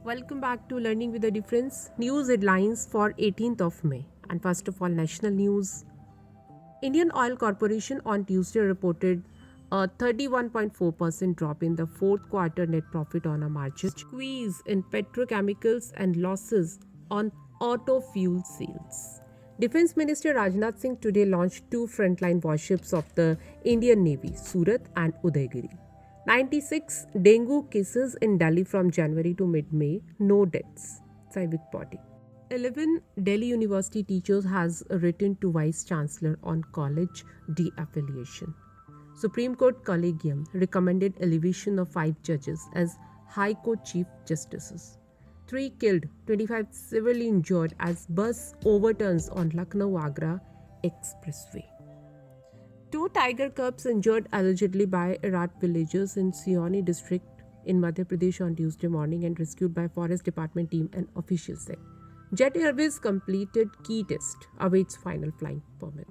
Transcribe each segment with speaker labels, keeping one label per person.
Speaker 1: Welcome back to Learning with a Difference. News headlines for 18th of May. And first of all, national news. Indian Oil Corporation on Tuesday reported a 31.4% drop in the fourth quarter net profit on a margin squeeze in petrochemicals and losses on auto fuel sales. Defense Minister Rajnath Singh today launched two frontline warships of the Indian Navy, SURAT and UDAYGIRI. 96 dengue cases in Delhi from January to mid-May, no deaths. CIVIC body. 11 Delhi University teachers has written to Vice Chancellor on college de-affiliation. Supreme Court Collegium recommended elevation of 5 judges as High Court Chief Justices. 3 killed, 25 severely injured as bus overturns on LUCKNOW-AGRA expressway. 2 tiger cubs injured allegedly by rat villagers in Sioni district in Madhya Pradesh on Tuesday morning and rescued by Forest Department team and officials said. Jet Airways completed key test, awaits final flying permit.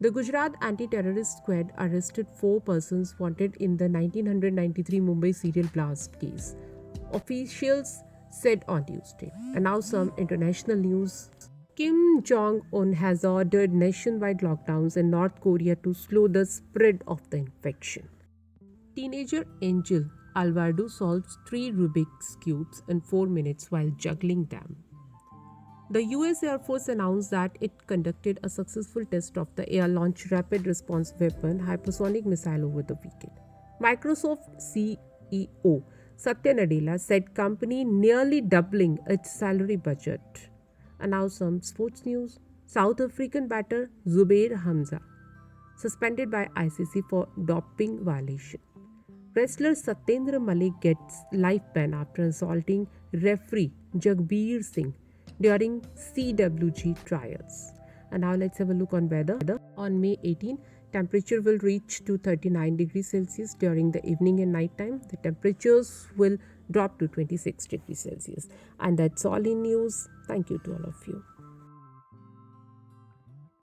Speaker 1: The Gujarat anti-terrorist squad arrested 4 persons wanted in the 1993 Mumbai serial blast case, officials said on Tuesday. And now some international news. Kim Jong-un has ordered nationwide lockdowns in North Korea to slow the spread of the infection. Teenager Angel Alvarado solves 3 Rubik's cubes in 4 minutes while juggling them. The US Air Force announced that it conducted a successful test of the air-launched rapid response weapon hypersonic missile over the weekend. Microsoft CEO Satya Nadella said company nearly doubling its salary budget. And now some sports news. South African batter ZUBAYR HAMZA suspended by ICC for doping violation. Wrestler SATENDER MALIK gets life ban after assaulting referee JAGBIR Singh during CWG trials. And now let's have a look on weather. On May 18, temperature will reach to 39 degrees Celsius during the evening and night time. The temperatures will drop to 26 degrees Celsius. And that's all in news. Thank you to all of you.